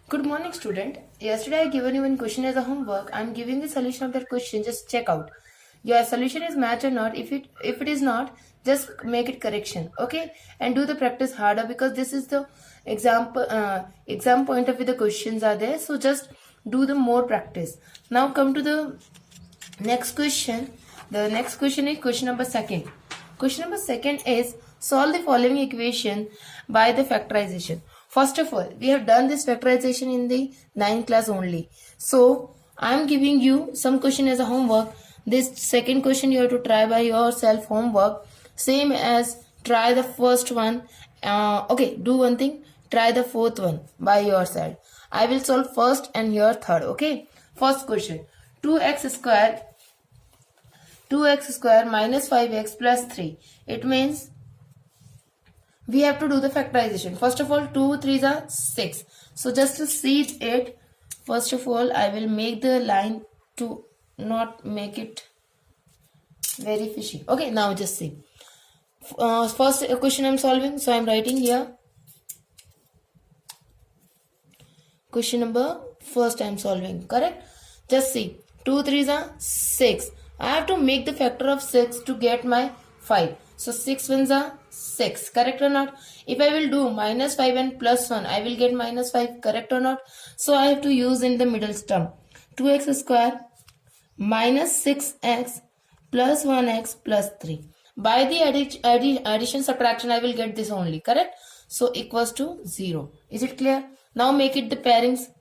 Good morning, student. Yesterday I given you one question as a homework. I am giving the solution of that question. Just check out. Your solution is match or not. If it is not, just make it correction. Okay, and do the practice harder because this is the exam point of view. The questions are there, so just do the more practice. Now come to the next question. The next question is question number second. Question number second is solve the following equation by the factorization. First of all, we have done this factorization in the 9th class only. So, I am giving you some question as a homework. This second question you have to try by yourself homework. Same as try the first one. Okay, do one thing. Try the fourth one by yourself. I will solve first and your third. Okay. First question. 2x square minus 5x plus 3. It means we have to do the factorization. First of all, 2 3s are 6. So just to see it, first of all, I will make the line to not make it very fishy. Okay, now just see. First question I'm solving. So I'm writing here. Question number first I'm solving. Correct? Just see. 2 3s are 6. I have to make the factor of 6 to get my 5. So 6 ones are 6. Correct or not? If I will do minus 5 and plus 1, I will get minus 5. Correct or not? So I have to use in the middle term. 2x square minus 6x plus 1x plus 3. By the addition subtraction, I will get this only. Correct? So equals to 0. Is it clear? Now make it the pairings.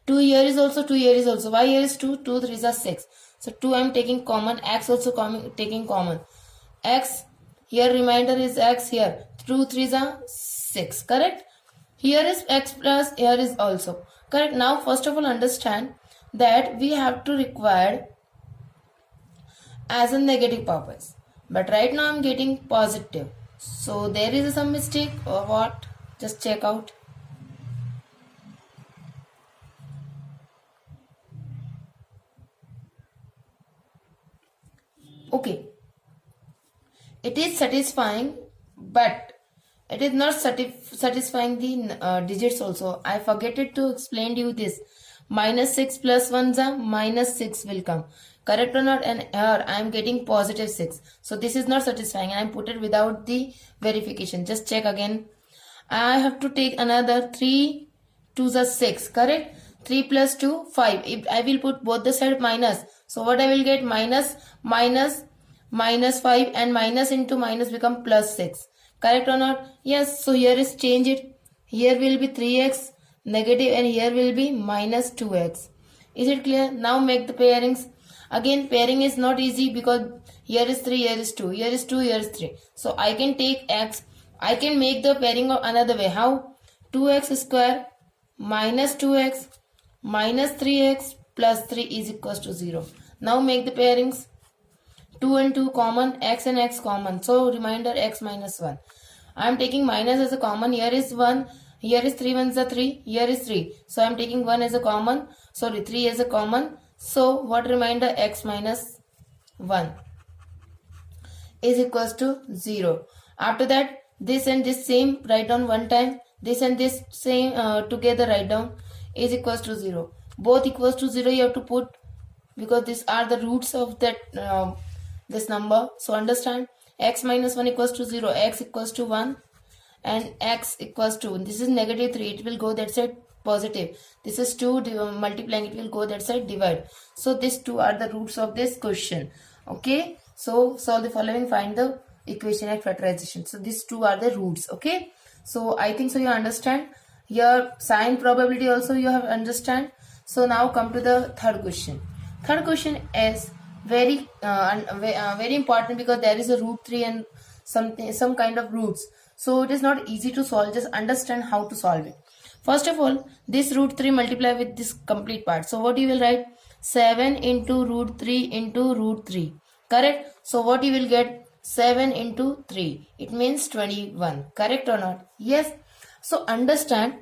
2 here is also, 2 here is also. Why here is 2? 2 3s are 6. So 2 I am taking common. X also taking common. X here remainder is x here. 2 3s are 6. Correct? Here is x plus here is also. Correct? Now first of all understand that we have to require as a negative purpose. But right now I am getting positive. So there is some mistake or what? Just check out. Okay, it is satisfying, but it is not satisfying the digits also. I forget to explain to you this. Minus 6 plus 1 are minus 6 will come. Correct or not? And here I am getting positive 6. So this is not satisfying. I am put it without the verification. Just check again. I have to take another 3 2s are 6. Correct? 3 plus 2 5. If I will put both the side minus. So what I will get? Minus 5 and minus into minus become plus 6. Correct or not? Yes. So here is change it. Here will be 3x negative and here will be minus 2x. Is it clear? Now make the pairings. Again pairing is not easy because here is 3, here is 2, here is 2, here is 3. So I can take x. I can make the pairing of another way. How? 2x square minus 2x minus 3x plus 3 is equals to 0. Now make the pairings. 2 and 2 common, x and x common. So remainder x minus 1. I am taking minus as a common. Here is 1. Here is 3 ones are 3. Here is 3. So I am taking 1 as a common. Sorry, 3 as a common. So what remainder? X minus 1 is equals to 0. After that, this and this same write down one time. This and this same together write down is equals to 0. Both equals to 0 you have to put because these are the roots of that this number. So understand, x minus 1 equals to 0, x equals to 1 and x equals to, this is negative 3, it will go that side positive. This is 2 multiplying, it will go that side divide. So these two are the roots of this question. Okay, so solve the following, find the equation at factorization. So these two are the roots. Okay, so I think so you understand. Your sign probability also you have understand. So now come to the third question. Third question is very important because there is a root 3 and some kind of roots. So it is not easy to solve. Just understand how to solve it. First of all, this root 3 multiply with this complete part. So what you will write? 7 into root 3 into root 3. Correct? So what you will get? 7 into 3. It means 21. Correct or not? Yes. So understand,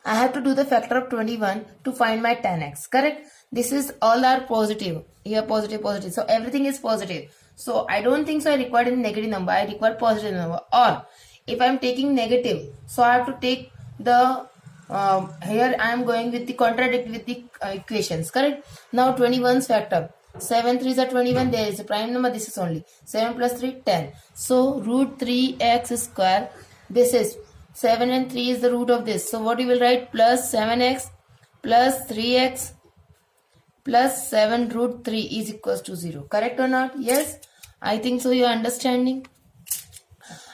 I have to do the factor of 21 to find my 10x. Correct? This is all are positive. Here positive, positive. So everything is positive. So I don't think so I require any negative number. I require positive number. Or if I am taking negative, so I have to take the here I am going with the contradict with the equations, correct? Now 21's factor. 7 3s are 21. There is a prime number. This is only 7 plus 3 10. So root 3x square. This is 7 and 3 is the root of this. So what you will write? Plus 7x plus 3x plus 7 root 3 is equals to 0. Correct or not? Yes, I think so. You are understanding.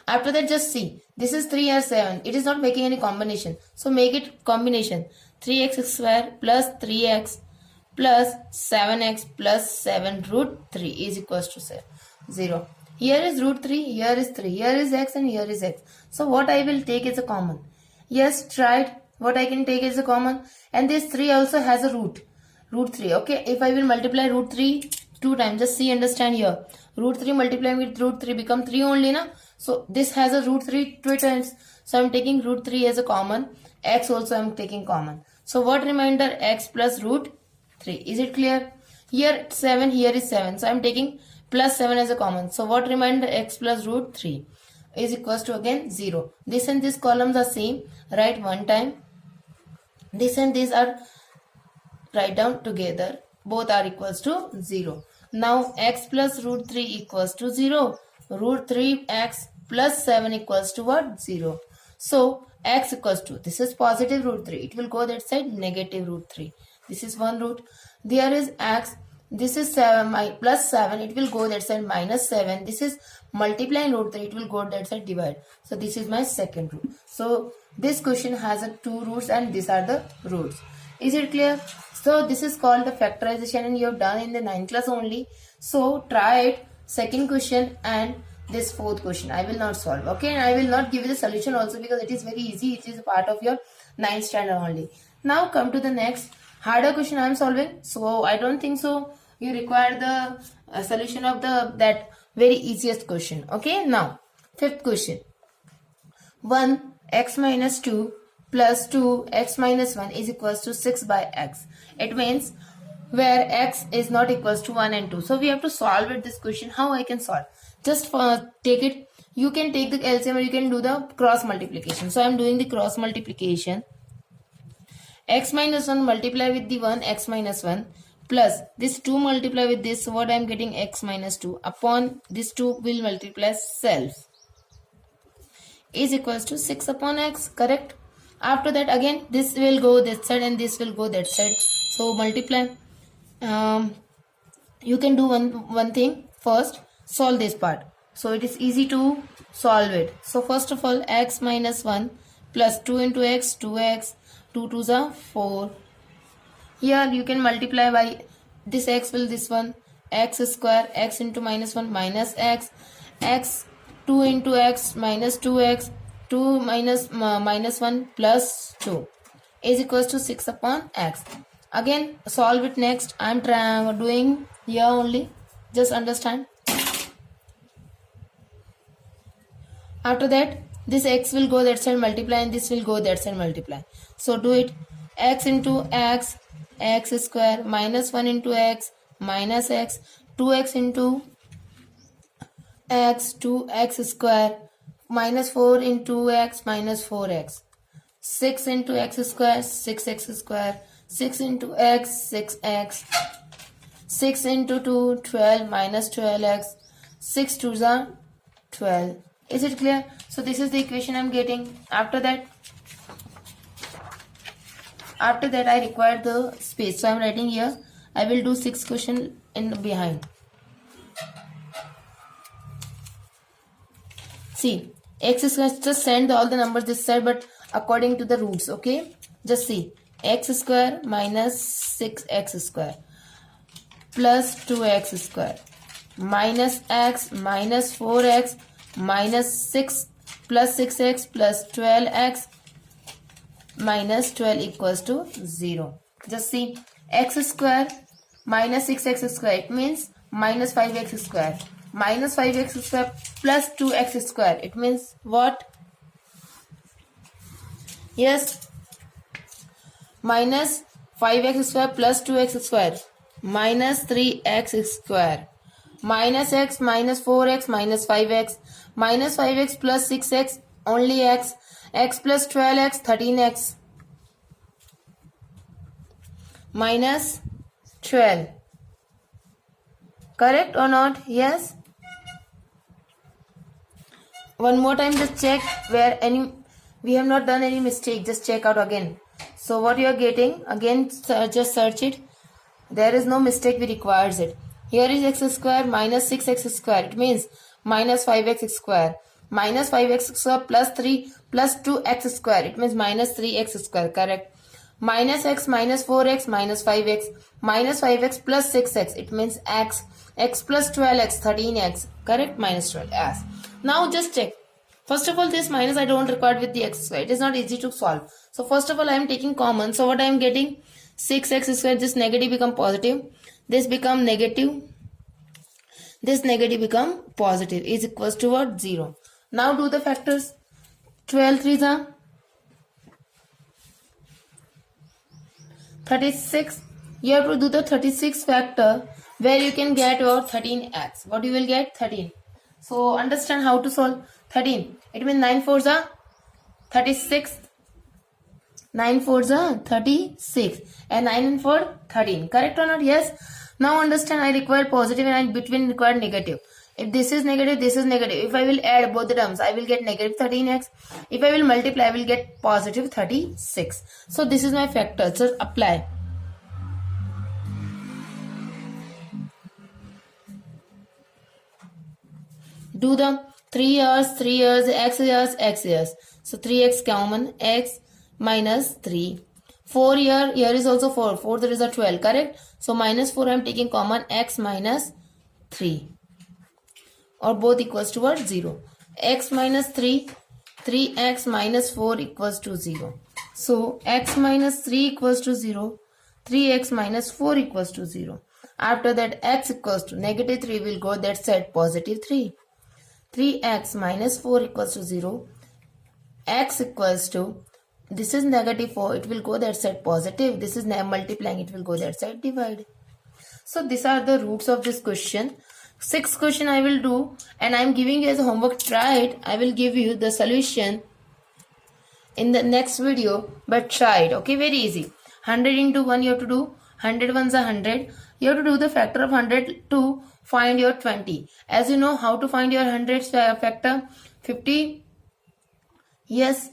After that, just see. This is 3 or 7. It is not making any combination. So make it combination. 3x square plus 3x plus 7x plus 7 root 3 is equals to 0. Here is root 3, here is 3, here is x and here is x. So what I will take is a common. Yes, try it. What I can take is a common. And this 3 also has a root. Root 3. Okay, if I will multiply root 3 2 times, just see, understand here. Root 3 multiplying with root 3 become 3 only, na? So this has a root 3 2 times. So I am taking root 3 as a common. X also I am taking common. So what remainder? X plus root 3. Is it clear? Here 7, here is 7. So I am taking plus 7 as a common. So what remainder? X plus root 3 is equals to again 0. This and this columns are same. Write one time. This and these are write down together. Both are equals to 0. Now x plus root 3 equals to 0. Root 3x plus 7 equals to what? 0. So x equals to, this is positive root 3. It will go that side, negative root 3. This is one root. There is x. This is 7 plus 7. It will go that side, minus 7. This is multiplying root 3. It will go that side, divide. So this is my second root. So this question has a 2 roots and these are the roots. Is it clear? So this is called the factorization and you have done in the 9th class only. So try it. Second question and this fourth question I will not solve. Okay, and I will not give you the solution also because it is very easy. It is a part of your 9th standard only. Now come to the next harder question I am solving. So I don't think so you require the solution of that very easiest question. Okay, now fifth question. 1x minus 2 plus 2x minus 1 is equals to 6 by x. It means where x is not equals to 1 and 2. So we have to solve it this question. How I can solve? Just take it. You can take the LCM or you can do the cross multiplication. So I am doing the cross multiplication. X minus 1 multiply with the 1 x minus 1 plus this 2 multiply with this. So what I am getting? X minus 2 upon this 2 will multiply self is equals to 6 upon x. Correct? After that again this will go this side and this will go that side. So multiply. You can do one thing. First solve this part. So it is easy to solve it. So first of all x minus 1 plus 2 into x 2x 2 2s are 4. Here you can multiply by this x will this one x square x into minus 1 minus x x 2 into x minus 2x 2 minus minus 1 plus 2 is equals to 6 upon x. Again solve it next. I am doing here only. Just understand. After that this x will go that side multiply and this will go that side multiply. So do it. X into x x square minus 1 into x minus x 2x into x 2x square minus 4 into x minus 4x 6 into x square 6x square 6 into x 6x 6 into 2 12 minus 12x 6 2s are 12. Is it clear? So this is the equation I am getting. After that I require the space. So I am writing here. I will do 6 question in behind. See, x square, just send all the numbers this side but according to the roots. Okay, just see x square minus 6x square plus 2x square minus x minus 4x minus 6 plus 6x plus 12x minus 12 equals to 0. Just see x square minus 6x square, it means minus 5x square minus 5x square plus 2x square, it means what? Yes, minus 5x square plus 2x square minus 3x square minus x minus 4x minus 5x plus 6x only x plus 12x 13x minus 12. Correct or not? Yes. One more time, just check where we have not done any mistake. Just check out again. So what you are getting, again just search it. There is no mistake, we requires it. Here is x square minus 6x square. It means minus 5x square. Minus 5x square plus 3 plus 2x square. It means minus 3x square. Correct. Minus x minus 4x minus 5x. Minus 5x plus 6x. It means x. X plus 12x 13x. Correct. Minus 12x. Now just check. First of all, this minus I don't record with the x square. It is not easy to solve. So first of all, I am taking common. So what I am getting? 6x square. This negative become positive. This become negative. This negative become positive. Is equals to what? 0. Now do the factors. 12 3s are 36. You have to do the 36 factor where you can get your 13x. What you will get? 13. So understand how to solve 13. It means 9 4s are 36. 9 4s are 36. And 9 and 4 13. Correct or not? Yes. Now understand, I require positive and I between require negative. If this is negative, this is negative. If I will add both the terms, I will get negative 13x. If I will multiply, I will get positive 36. So this is my factor. So apply. Do the 3 years, x years. So 3x common, x minus 3. 4 here is also 4. 4 there is a 12, correct? So minus 4 I am taking common, x minus 3. Or both equals to what? 0. X minus 3, 3x minus 4 equals to 0. So x minus 3 equals to 0. 3x minus 4 equals to 0. After that x equals to negative 3 will go that side positive 3. 3x minus 4 equals to 0. X equals to, this is negative 4, it will go that side positive. This is multiplying, it will go that side divide. So these are the roots of this question. 6th question I will do and I am giving you as a homework. Try it. I will give you the solution in the next video, but try it. Okay, very easy. 100 into 1 you have to do. 100 ones are 100. You have to do the factor of 100 to find your 20. As you know how to find your 100 factor. 50. Yes.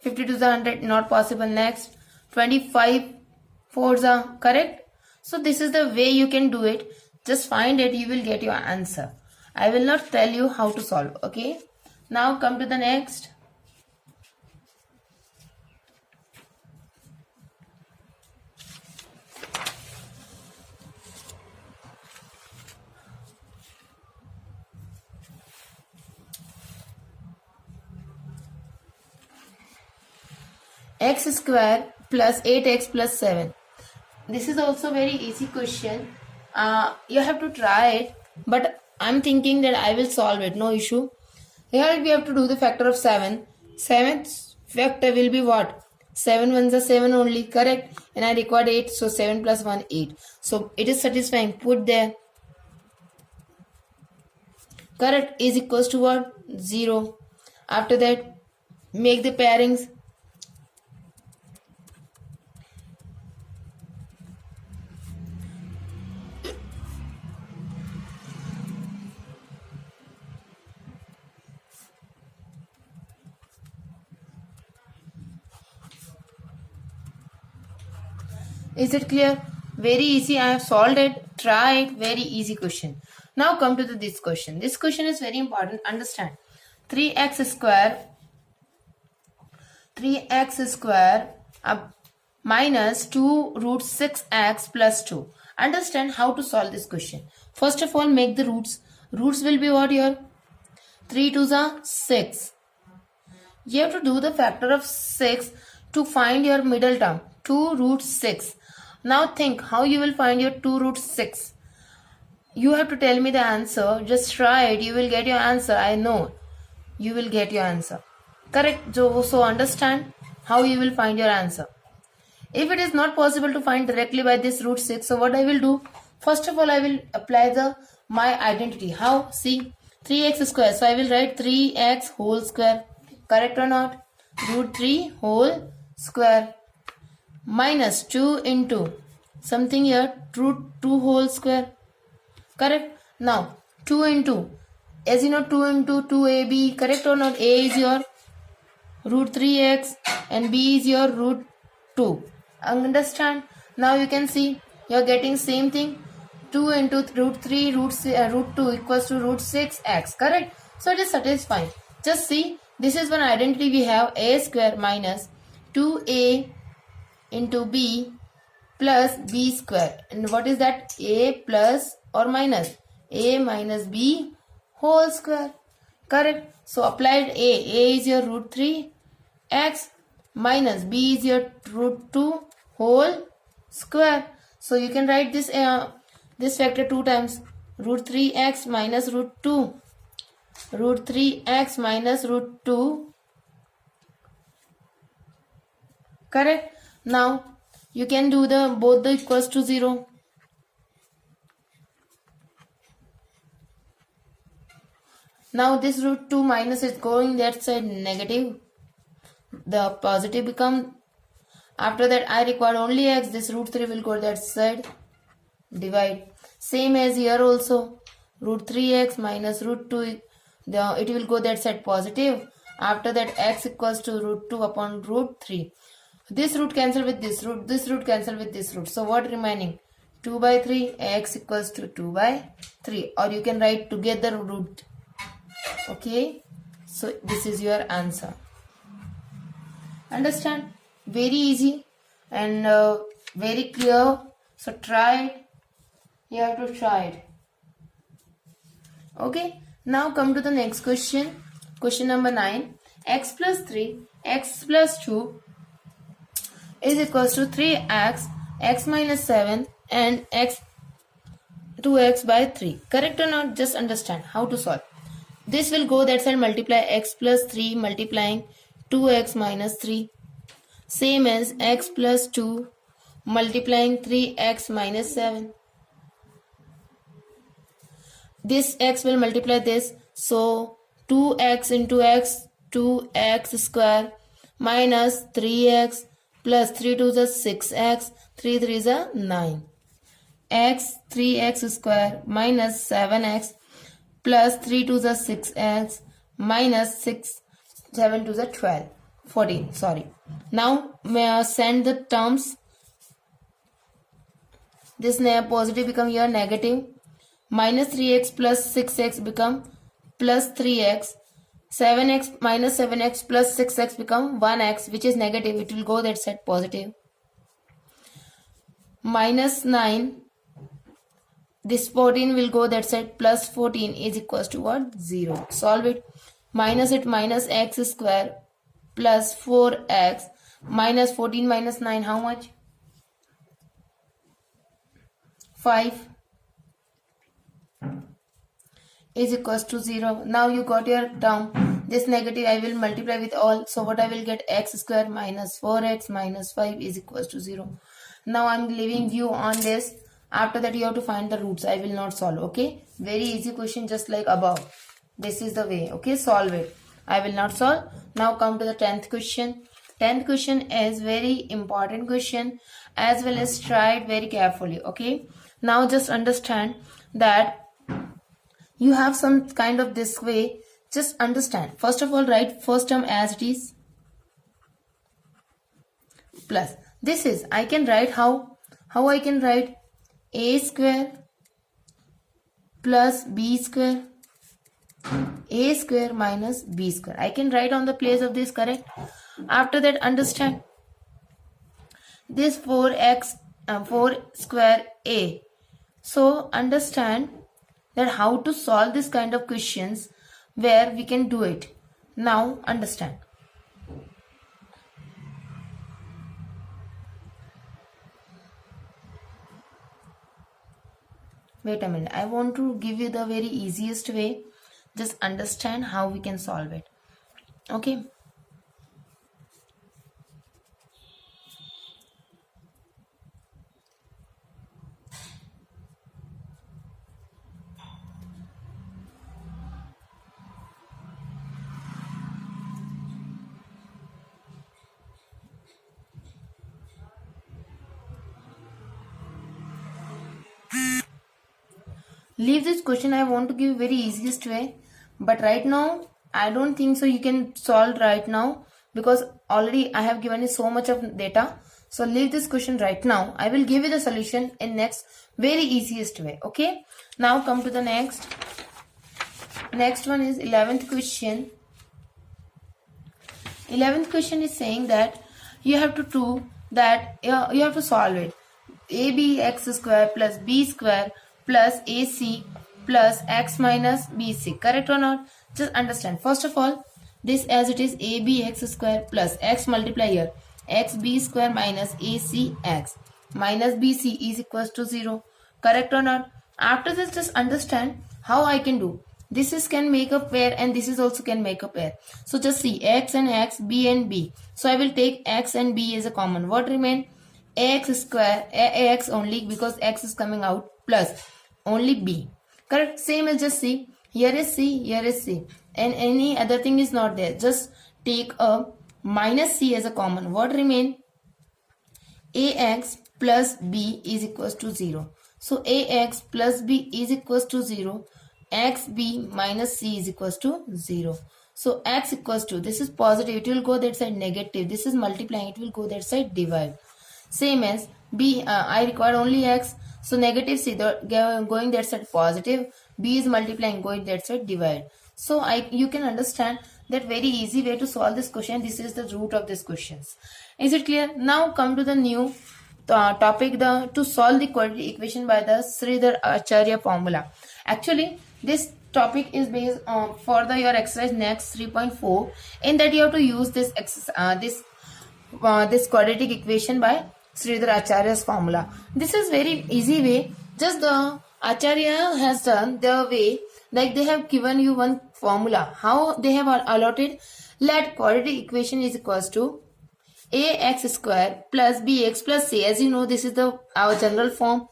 50 to the 100 not possible. Next 25 4s are correct. So this is the way you can do it. Just find it, you will get your answer. I will not tell you how to solve. Okay. Now come to the next. X square plus 8x plus 7. This is also very easy question. You have to try it, but I'm thinking that I will solve it, no issue. Here we have to do the factor of 7. 7th factor will be what? 7 ones are 7 only, correct? And I required 8, so 7 plus 1 8. So it is satisfying. Put there. Correct is equals to what? 0. After that, make the pairings. Is it clear? Very easy. I have solved it. Try it. Very easy question. Now come to this question. This question is very important. Understand. 3x square minus 2 root 6x plus 2. Understand how to solve this question. First of all, make the roots. Roots will be what here? 3 2s are 6. You have to do the factor of 6 to find your middle term. 2 root 6. Now think how you will find your 2 root 6. You have to tell me the answer. Just try it. You will get your answer. I know. You will get your answer. Correct. So understand how you will find your answer. If it is not possible to find directly by this root 6, so what I will do? First of all, I will apply my identity. How? See, 3x square. So I will write 3x whole square. Correct or not? Root 3 whole square. Minus 2 into something here, root 2 whole square. Correct? Now 2 into, as you know, 2 into 2ab, correct or not? A is your root 3x and b is your root 2. Understand? Now you can see you are getting same thing. 2 into root 3 root 2 equals to root 6x. Correct? So it is satisfying. Just see, this is one identity we have, a square minus 2a into b plus b square. And what is that? A plus or minus? A minus b whole square. Correct? So applied a is your root 3 x minus b is your root 2 whole square. So you can write this factor 2 times. Root 3x minus root 2. Root 3x minus root 2. Correct? Now you can do both the equals to 0. Now this root 2 minus is going that side negative. The positive become, after that I require only x, this root 3 will go that side, divide. Same as here also, root 3x minus root 2, it will go that side positive. After that x equals to root 2 upon root 3. This root cancel with this root cancel with this root. So what remaining? 2 by 3, x equals to 2 by 3. Or you can write together root. Okay, so this is your answer. Understand? Very easy and very clear. So try it. You have to try it. Okay, now come to the next question. Question number 9. X plus 3, x plus 2 is equals to 3x, x minus 7 and x 2x by 3. Correct or not? Just understand how to solve. This will go that side, multiply x plus 3 multiplying 2x minus 3. Same as x plus 2 multiplying 3x minus 7. This x will multiply this. So 2x into x, 2x square minus 3x plus 3 to the 6x, 3 3 is a 9. X 3x square minus 7x plus 3 to the 6x minus 6 7 to the 12 14. Sorry. Now may I send the terms. This positive become here negative. Minus 3x plus 6x become plus 3x. 7x minus 7x plus 6x become 1x, which is negative. It will go that side positive. Minus 9. This 14 will go that side, plus 14 is equals to what? 0. Solve it. Minus it, minus x square plus 4x minus 14 minus 9, how much? 5 is equals to 0. Now you got your term. This negative I will multiply with all. So what I will get? X square minus 4x minus 5 is equals to 0. Now I am leaving you on this. After that you have to find the roots. I will not solve. Okay. Very easy question, just like above. This is the way. Okay. Solve it. I will not solve. Now come to the 10th question. 10th question is very important question, as well as try it very carefully. Okay. Now just understand that you have some kind of this way. Just understand. First of all, write first term as it is plus. This is, I can write how I can write a square plus b square, a square minus b square. I can write on the place of this, correct? After that, understand this 4x 4 square a. So understand that how to solve this kind of questions where we can do it. Now understand. Wait a minute. I want to give you the very easiest way. Just understand how we can solve it. Okay. Leave this question. I want to give very easiest way, but right now I don't think so you can solve right now, because already I have given you so much of data. So leave this question right now. I will give you the solution in next very easiest way. Okay. Now come to the next. Next one is 11th question. 11th question is saying that you have to prove that you have to solve it. ABX square plus B square plus AC plus X minus BC. Correct or not? Just understand. First of all, this as it is ABX square plus X multiply here. XB square minus ACX minus BC is equals to 0. Correct or not? After this, just understand how I can do. This is can make a pair and this is also can make a pair. So just see X and X, B and B. So I will take X and B as a common. What remain? AX square, AX only, because X is coming out, plus only B. Correct? Same as just C. Here is C, here is C. And any other thing is not there. Just take a minus C as a common. What remain? AX plus B is equals to 0. So AX plus B is equals to 0. XB minus C is equals to 0. So X equals to, this is positive, it will go that side negative. This is multiplying, it will go that side divide. Same as B, I require only X. So negative C going that side positive. B is multiplying, going that side divide. So you can understand that very easy way to solve this question. This is the root of these questions. Is it clear? Now come to the new topic, to solve the quadratic equation by the Sridhar Acharya formula. Actually, this topic is based for your exercise next 3.4. In that you have to use this this quadratic equation by Sridhar Acharya's formula. This is very easy way. Just the Acharya has done the way, like they have given you one formula. How they have allotted? Let quadratic equation is equals to ax square plus bx plus c. As you know, this is our general form.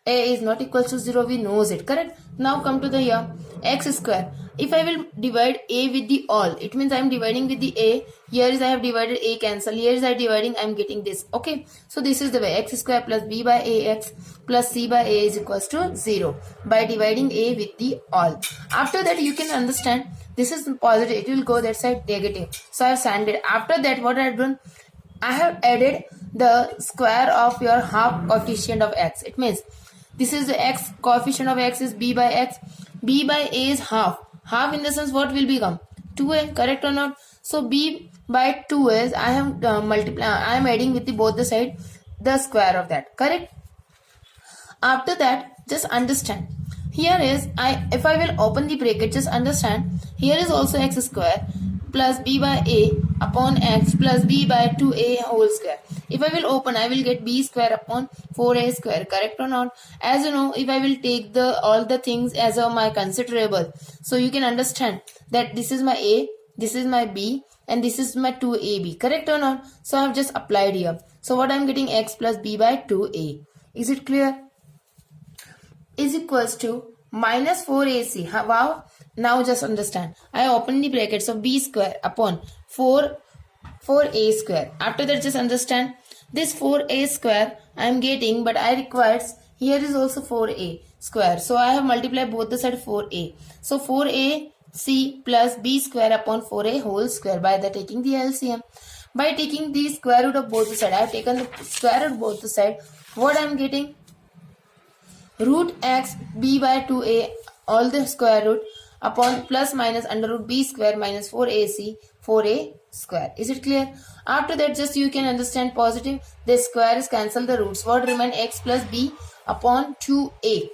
A is not equal to 0, we knows it, correct? Now come to the here, x square. If I will divide a with the all, it means I am dividing with the a. Here is I have divided a, cancel. Here is I dividing, I am getting this. Okay, so this is the way, x square plus b by ax plus c by a is equals to 0 by dividing a with the all. After that you can understand, this is positive, it will go that side negative. So I have sanded. After that what I have done, I have added the square of your half coefficient of x. It means this is the x, coefficient of x is b by x. B by a is half. Half in the sense what will become? 2a, correct or not? So b by 2 is, I am I am adding with both the side the square of that, correct? After that, just understand. Here is, if I will open the bracket, just understand. Here is also x square plus b by a upon x plus b by 2a whole square. If I will open, I will get b square upon 4a square, correct or not? As you know, if I will take all the things as my considerable, so you can understand that this is my a, this is my b, and this is my 2ab, correct or not? So I have just applied here. So what I am getting, x plus b by 2a. Is it clear? Is equals to minus 4ac. Wow. Now just understand. I open the bracket. So b square upon 4a square. After that just understand. This 4a square I am getting, but I required, here is also 4a square. So I have multiplied both the side 4a. So 4a c plus b square upon 4a whole square by taking the LCM. By taking the square root of both the side, I have taken the square root of both the side. What I am getting? Root x b by 2a all the square root upon plus minus under root b square minus 4ac 4a square. Is it clear? After that just you can understand positive. The square is cancel the roots. What remain? X plus b upon 2a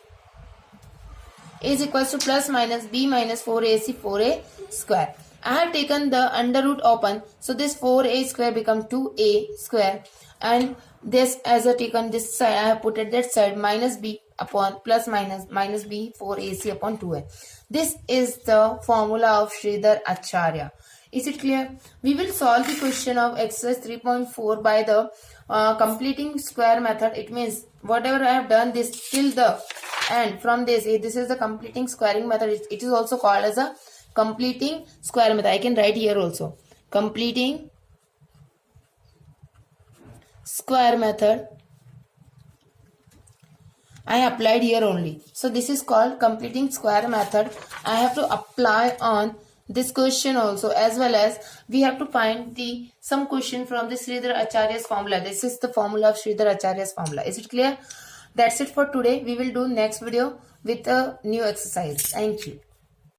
is equals to plus minus b minus 4ac 4a square. I have taken the under root open. So this 4a square become 2a square, and this as I taken this side, I have put it that side, minus b upon plus minus b 4ac upon 2a. This is the formula of Sridhar Acharya. Is it clear? We will solve the question of exercise 3.4 by the completing square method. It means whatever I have done this till the end, from this is the completing squaring method. It is also called as a completing square method. I can write here also, completing square method. I applied here only. So this is called completing square method. I have to apply on this question also, as well as we have to find the some question from the Sridhar Acharya's formula. This is the formula of Sridhar Acharya's formula. Is it clear? That's it for today. We will do next video with a new exercise. Thank you.